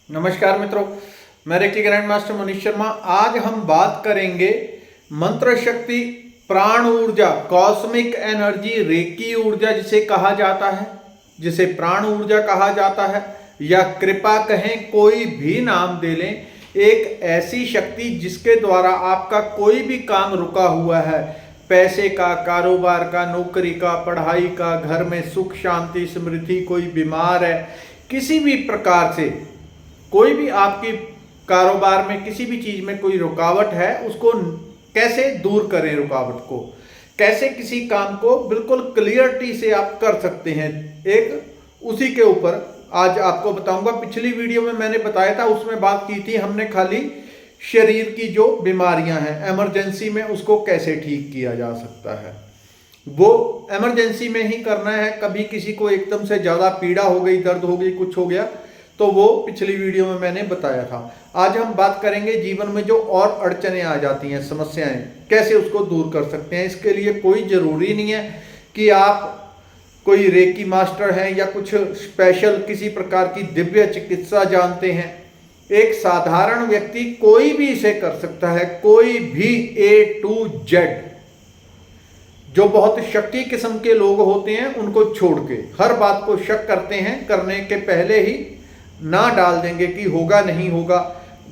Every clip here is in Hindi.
नमस्कार मित्रों, मैं reiki grand master Manish Sharma. आज हम बात करेंगे मंत्र शक्ति, प्राण ऊर्जा, कॉस्मिक एनर्जी, रेकी ऊर्जा जिसे कहा जाता है, जिसे प्राण ऊर्जा कहा जाता है या कृपा कहें, कोई भी नाम दे लें। एक ऐसी शक्ति जिसके द्वारा आपका कोई भी काम रुका हुआ है, पैसे का, कारोबार का, नौकरी का, पढ़ाई का, घर में सुख शांति समृद्धि, कोई बीमार है, किसी भी प्रकार से कोई भी आपकी कारोबार में किसी भी चीज में कोई रुकावट है, उसको कैसे दूर करें, रुकावट को कैसे किसी काम को बिल्कुल क्लियरिटी से आप कर सकते हैं, एक उसी के ऊपर आज आपको बताऊंगा। पिछली वीडियो में मैंने बताया था, उसमें बात की थी हमने खाली शरीर की जो बीमारियां हैं इमरजेंसी में उसको कैसे ठीक किया जा सकता है, वो इमरजेंसी में ही करना है। कभी किसी को एकदम से ज्यादा पीड़ा हो गई, दर्द हो गई, कुछ हो गया, तो वो पिछली वीडियो में मैंने बताया था। आज हम बात करेंगे जीवन में जो और अड़चने आ जाती हैं, समस्याएं, कैसे उसको दूर कर सकते हैं। इसके लिए कोई जरूरी नहीं है कि आप कोई रेकी मास्टर हैं या कुछ स्पेशल किसी प्रकार की दिव्य चिकित्सा जानते हैं। एक साधारण व्यक्ति कोई भी इसे कर सकता है, कोई भी A to Z। जो बहुत शक्की किस्म के लोग होते हैं उनको छोड़ के, हर बात को शक करते हैं, करने के पहले ही ना डाल देंगे कि होगा नहीं होगा,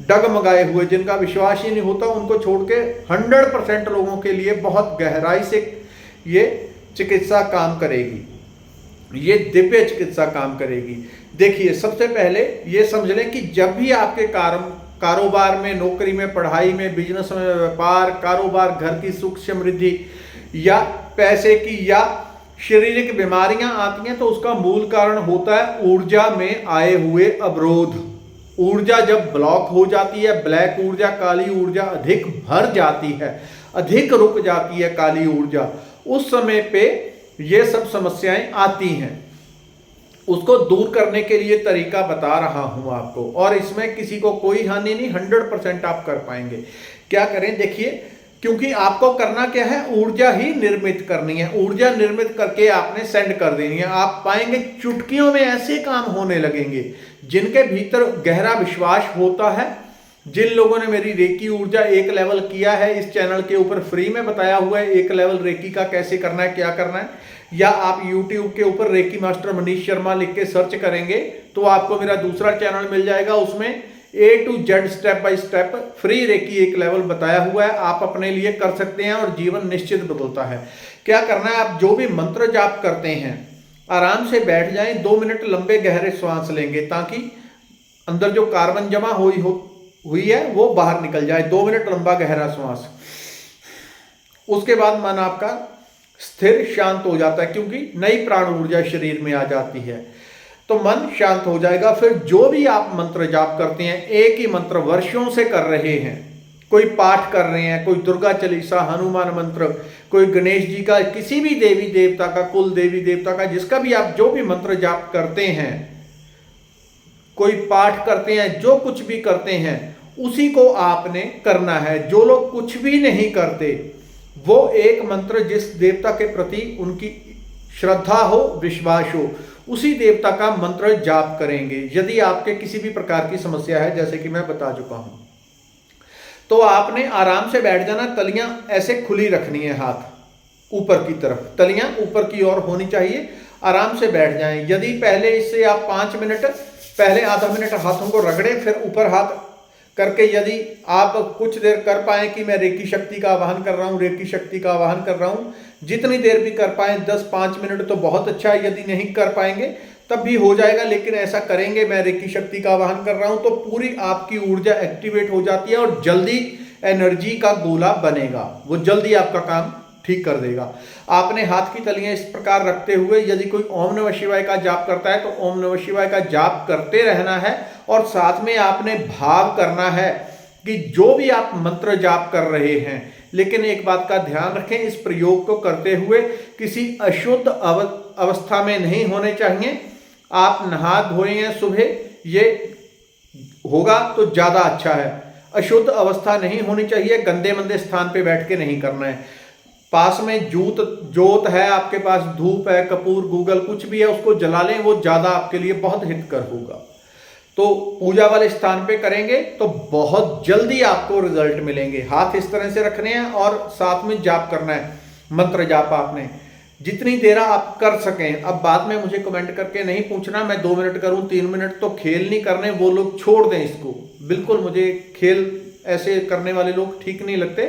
डगमगाए हुए जिनका विश्वास ही नहीं होता, उनको छोड़ के 100% लोगों के लिए बहुत गहराई से ये चिकित्सा काम करेगी, ये दिव्य चिकित्सा काम करेगी। देखिए, सबसे पहले ये समझ लें कि जब भी आपके कारोबार में, नौकरी में, पढ़ाई में, बिजनेस में, व्यापार, कारोबार, घर की सुख समृद्धि या पैसे की या शारीरिक बीमारियां आती हैं, तो उसका मूल कारण होता है ऊर्जा में आए हुए अवरोध। ऊर्जा जब ब्लॉक हो जाती है, ब्लैक ऊर्जा, काली ऊर्जा अधिक भर जाती है, अधिक रुक जाती है काली ऊर्जा, उस समय पे ये सब समस्याएं आती हैं। उसको दूर करने के लिए तरीका बता रहा हूं आपको, और इसमें किसी को कोई हानि नहीं, 100% आप कर पाएंगे। क्या करें, देखिए, क्योंकि आपको करना क्या है, ऊर्जा ही निर्मित करनी है। ऊर्जा निर्मित करके आपने सेंड कर देनी है। आप पाएंगे चुटकियों में ऐसे काम होने लगेंगे जिनके भीतर गहरा विश्वास होता है। जिन लोगों ने मेरी रेकी ऊर्जा एक लेवल किया है, इस चैनल के ऊपर फ्री में बताया हुआ है एक लेवल रेकी का कैसे करना है, क्या करना है, या आप YouTube के ऊपर रेकी मास्टर मनीष शर्मा लिख के सर्च करेंगे तो आपको मेरा दूसरा चैनल मिल जाएगा। उसमें A to Z step by step free reiki एक लेवल बताया हुआ है, आप अपने लिए कर सकते हैं और जीवन निश्चित बदलता है। क्या करना है, आप जो भी मंत्र जाप करते हैं आराम से बैठ जाएं, 2 मिनट लंबे गहरे श्वास लेंगे ताकि अंदर जो कार्बन जमा हुई है वो बाहर निकल जाए। 2 मिनट लंबा गहरा श्वास, उसके बाद मन आपका स्थिर शांत हो जाता है, क्योंकि नई प्राण ऊर्जा शरीर में आ जाती है, तो मन शांत हो जाएगा। फिर जो भी आप मंत्र जाप करते हैं, एक ही मंत्र वर्षों से कर रहे हैं, कोई पाठ कर रहे हैं, कोई दुर्गा चालीसा, हनुमान मंत्र, कोई गणेश जी का, किसी भी देवी देवता का, कुल देवी देवता का, जिसका भी आप जो भी मंत्र जाप करते हैं, कोई पाठ करते हैं, जो कुछ भी करते हैं, उसी को आपने करना है। जो लोग कुछ भी नहीं करते, वो एक मंत्र जिस देवता के प्रति उनकी श्रद्धा हो, विश्वास हो, उसी देवता का मंत्र जाप करेंगे। यदि आपके किसी भी प्रकार की समस्या है, जैसे कि मैं बता चुका हूं, तो आपने आराम से बैठ जाना, तलियां ऐसे खुली रखनी है, हाथ ऊपर की तरफ, तलियां ऊपर की ओर होनी चाहिए, आराम से बैठ जाएं। यदि पहले इससे आप 5 मिनट, पहले आधा मिनट हाथों को रगड़े, फिर ऊपर हाथ करके यदि आप कुछ देर कर पाए कि मैं रेकी शक्ति का आवाहन कर रहा हूं, रेकी शक्ति का आवाहन कर रहा हूं, जितनी देर भी कर पाए, 10-5 मिनट तो बहुत अच्छा है। यदि नहीं कर पाएंगे तब भी हो जाएगा, लेकिन ऐसा करेंगे, मैं रेकी शक्ति का आवाहन कर रहा हूं, तो पूरी आपकी ऊर्जा एक्टिवेट हो जाती है और जल्दी एनर्जी का गोला बनेगा, वो जल्दी आपका काम ठीक कर देगा। आपने हाथ की तलियां इस प्रकार रखते हुए यदि कोई ओम नमः शिवाय का जाप करता है तो ओम नमः शिवाय का जाप करते रहना है, और साथ में आपने भाव करना है कि जो भी आप मंत्र जाप कर रहे हैं, लेकिन एक बात का ध्यान रखें, इस प्रयोग को करते हुए किसी अशुद्ध अवस्था में नहीं होने चाहिए। आप नहा धोए हैं सुबह, ये होगा तो ज्यादा अच्छा है। अशुद्ध अवस्था नहीं होनी चाहिए, गंदे मंदे स्थान पे बैठ के नहीं करना है। पास में जोत है, आपके पास धूप है, कपूर, गूगल कुछ भी है, उसको जला लें, वो ज्यादा आपके लिए बहुत हितकर होगा। तो पूजा वाले स्थान पे करेंगे तो बहुत जल्दी आपको रिजल्ट मिलेंगे। हाथ इस तरह से रखने हैं और साथ में जाप करना है, मंत्र जाप आपने जितनी देर आप कर सकें। अब बाद में मुझे कमेंट करके नहीं पूछना मैं 2 मिनट करूं 3 मिनट, तो खेल नहीं करने, वो लोग छोड़ दें इसको बिल्कुल। मुझे खेल ऐसे करने वाले लोग ठीक नहीं लगते,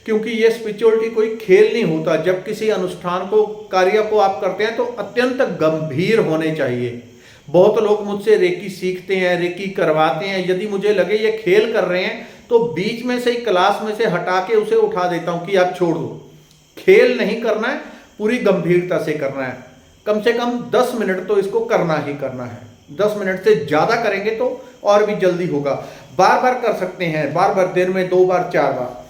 क्योंकि ये स्पिरिचुअलिटी कोई खेल नहीं होता। जब किसी अनुष्ठान को, कार्य को आप करते हैं तो अत्यंत गंभीर होने चाहिए। बहुत लोग मुझसे रेकी सीखते हैं, रेकी करवाते हैं, यदि मुझे लगे ये खेल कर रहे हैं तो बीच में से ही क्लास में से हटा के उसे उठा देता हूं कि आप छोड़ दो। खेल नहीं करना है, पूरी गंभीरता से करना है। कम से कम 10 मिनट तो इसको करना ही करना है। 10 मिनट से ज्यादा करेंगे तो और भी जल्दी होगा। बार बार कर सकते हैं, बार बार दिन में 2 बार 4 बार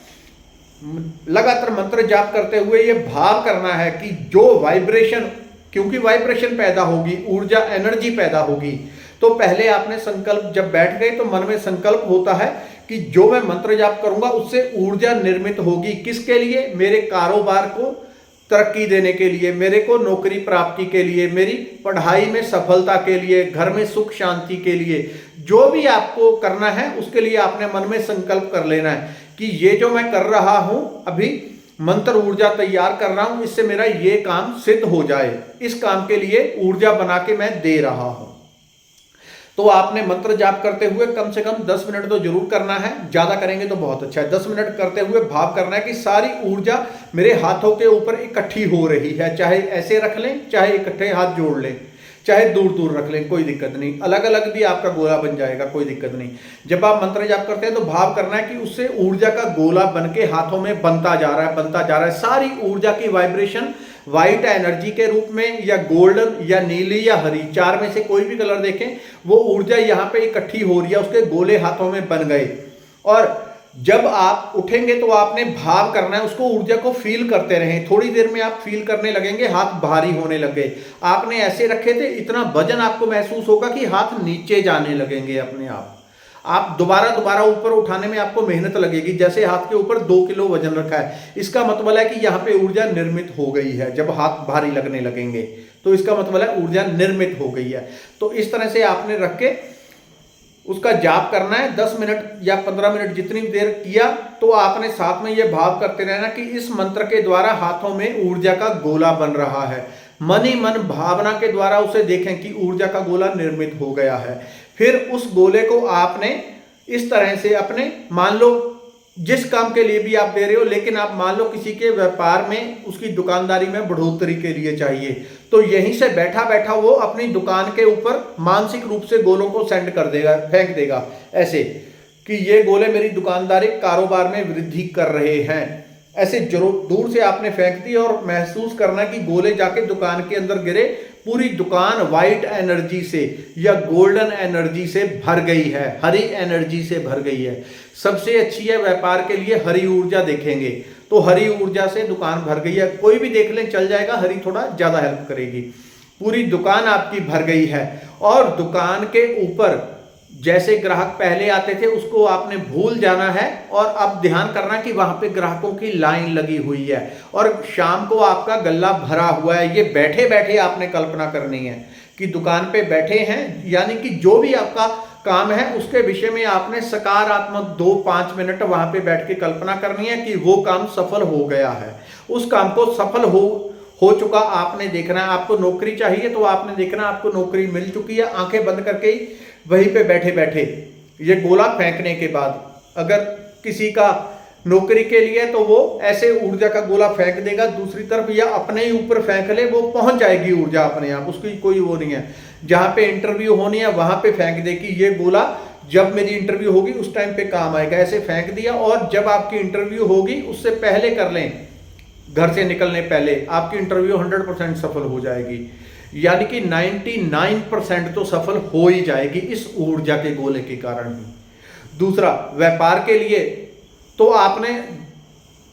लगातार मंत्र जाप करते हुए ये भाव करना है कि जो वाइब्रेशन, क्योंकि वाइब्रेशन पैदा होगी, ऊर्जा एनर्जी पैदा होगी, तो पहले आपने संकल्प, जब बैठ गए तो मन में संकल्प होता है कि जो मैं मंत्र जाप करूंगा उससे ऊर्जा निर्मित होगी। किसके लिए? मेरे कारोबार को तरक्की देने के लिए, मेरे को नौकरी प्राप्ति के लिए, मेरी पढ़ाई में सफलता के लिए, घर में सुख शांति के लिए, जो भी आपको करना है उसके लिए आपने मन में संकल्प कर लेना है कि ये जो मैं कर रहा हूं, अभी मंत्र ऊर्जा तैयार कर रहा हूं, इससे मेरा ये काम सिद्ध हो जाए, इस काम के लिए ऊर्जा बना के मैं दे रहा हूं। तो आपने मंत्र जाप करते हुए कम से कम 10 मिनट तो जरूर करना है, ज्यादा करेंगे तो बहुत अच्छा है। 10 मिनट करते हुए भाव करना है कि सारी ऊर्जा मेरे हाथों के ऊपर इकट्ठी हो रही है। चाहे ऐसे रख लें, चाहे इकट्ठे हाथ जोड़ लें, चाहे दूर दूर रख लें, कोई दिक्कत नहीं। अलग अलग भी आपका गोला बन जाएगा, कोई दिक्कत नहीं। जब आप मंत्र जाप करते हैं तो भाव करना है कि उससे ऊर्जा का गोला बन के हाथों में बनता जा रहा है, बनता जा रहा है। सारी ऊर्जा की वाइब्रेशन व्हाइट एनर्जी के रूप में, या गोल्डन, या नीली, या हरी, 4 में से कोई भी कलर देखें, वो ऊर्जा यहाँ पे इकट्ठी हो रही है, उसके गोले हाथों में बन गए। और जब आप उठेंगे तो आपने भाव करना है, उसको ऊर्जा को फील करते रहें। थोड़ी देर में आप फील करने लगेंगे हाथ भारी होने लग गए। आपने ऐसे रखे थे, इतना वजन आपको महसूस होगा कि हाथ नीचे जाने लगेंगे अपने आप दोबारा ऊपर उठाने में आपको मेहनत लगेगी, जैसे हाथ के ऊपर 2 किलो वजन रखा है। इसका मतलब है कि यहाँ पे ऊर्जा निर्मित हो गई है। जब हाथ भारी लगने लगेंगे तो इसका मतलब है ऊर्जा निर्मित हो गई है। तो इस तरह से आपने रख के उसका जाप करना है। 10 मिनट या 15 मिनट जितनी देर किया, तो आपने साथ में यह भाव करते रहना कि इस मंत्र के द्वारा हाथों में ऊर्जा का गोला बन रहा है। मन ही मन भावना के द्वारा उसे देखें कि ऊर्जा का गोला निर्मित हो गया है। फिर उस गोले को आपने इस तरह से अपने, मान लो जिस काम के लिए भी आप दे रहे हो, लेकिन आप मान लो किसी के व्यापार में, उसकी दुकानदारी में बढ़ोतरी के लिए चाहिए, तो यहीं से बैठा बैठा वो अपनी दुकान के ऊपर मानसिक रूप से गोलों को सेंड कर देगा, फेंक देगा ऐसे कि ये गोले मेरी दुकानदारी, कारोबार में वृद्धि कर रहे हैं। ऐसे जरूर दूर से आपने फेंक दिया और महसूस करना कि गोले जाके दुकान के अंदर गिरे। पूरी दुकान व्हाइट एनर्जी से या गोल्डन एनर्जी से भर गई है, हरी एनर्जी से भर गई है। सबसे अच्छी है व्यापार के लिए हरी ऊर्जा देखेंगे तो हरी ऊर्जा से दुकान भर गई है। कोई भी देख लें चल जाएगा, हरी थोड़ा ज्यादा हेल्प करेगी। पूरी दुकान आपकी भर गई है और दुकान के ऊपर जैसे ग्राहक पहले आते थे उसको आपने भूल जाना है और अब ध्यान करना कि वहां पे ग्राहकों की लाइन लगी हुई है और शाम को आपका गल्ला भरा हुआ है। ये बैठे बैठे आपने कल्पना करनी है कि दुकान पे बैठे हैं, यानी कि जो भी आपका काम है उसके विषय में आपने सकारात्मक 2-5 मिनट वहां पे बैठ के कल्पना करनी है कि वो काम सफल हो गया है। उस काम को सफल हो चुका आपने देखना है। आपको नौकरी चाहिए तो आपने देखना आपको नौकरी मिल चुकी है। आंखें बंद करके ही वहीं पे बैठे बैठे ये गोला फेंकने के बाद, अगर किसी का नौकरी के लिए तो वो ऐसे ऊर्जा का गोला फेंक देगा दूसरी तरफ, या अपने ही ऊपर फेंक ले, वो पहुंच जाएगी ऊर्जा अपने आप, उसकी कोई वो नहीं है। जहां पे इंटरव्यू होनी है वहां पे फेंक दे कि ये गोला जब मेरी इंटरव्यू होगी उस टाइम पे काम आएगा, ऐसे फेंक दिया। और जब आपकी इंटरव्यू होगी उससे पहले कर लें, घर से निकलने पहले आपकी इंटरव्यू 100% सफल हो जाएगी, यानी कि 99% तो सफल हो ही जाएगी इस ऊर्जा के गोले के कारण ही। दूसरा, व्यापार के लिए तो आपने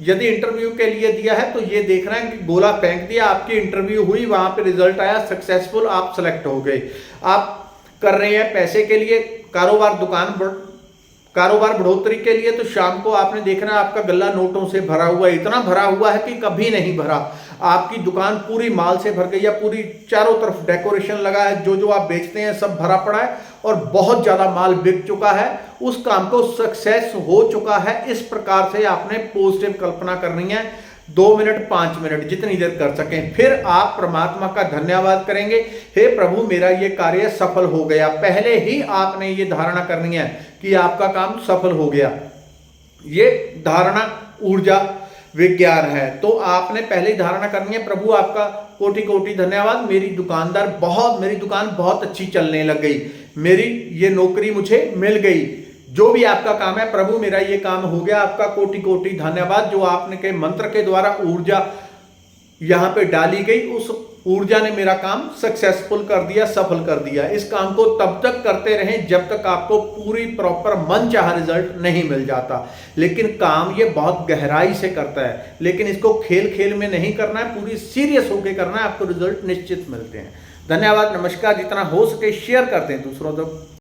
यदि इंटरव्यू के लिए दिया है तो ये देखना है कि गोला फेंक दिया, आपकी इंटरव्यू हुई, वहां पे रिजल्ट आया, सक्सेसफुल, आप सेलेक्ट हो गए। आप कर रहे हैं पैसे के लिए कारोबार बढ़ोतरी के लिए, तो शाम को आपने देखना आपका गल्ला नोटों से भरा हुआ है, इतना भरा हुआ है कि कभी नहीं भरा। आपकी दुकान पूरी माल से भर गई है, पूरी चारों तरफ डेकोरेशन लगा है, जो जो आप बेचते हैं सब भरा पड़ा है और बहुत ज़्यादा माल बिक चुका है, उस काम को सक्सेस हो चुका है। इस प्रकार से आपने पॉजिटिव कल्पना करनी है। 2 मिनट 5 मिनट जितनी देर कर सकें, फिर आप परमात्मा का धन्यवाद करेंगे, हे प्रभु मेरा ये कार्य सफल हो गया। पहले ही आपने ये धारणा करनी है कि आपका काम सफल हो गया। ये धारणा ऊर्जा विज्ञान है, तो आपने पहले ही धारणा करनी है, प्रभु आपका कोटि कोटि धन्यवाद, मेरी दुकान बहुत अच्छी चलने लग गई, मेरी ये नौकरी मुझे मिल गई, जो भी आपका काम है प्रभु मेरा ये काम हो गया, आपका कोटि कोटि धन्यवाद। जो आपने के मंत्र के द्वारा ऊर्जा यहाँ पे डाली गई, उस ऊर्जा ने मेरा काम सक्सेसफुल कर दिया, सफल कर दिया। इस काम को तब तक करते रहें जब तक आपको पूरी प्रॉपर मन चाहा रिजल्ट नहीं मिल जाता। लेकिन काम ये बहुत गहराई से करता है, लेकिन इसको खेल खेल में नहीं करना है, पूरी सीरियस होकर करना है, आपको रिजल्ट निश्चित मिलते हैं। धन्यवाद, नमस्कार। जितना हो सके शेयर करते हैं दूसरों तक।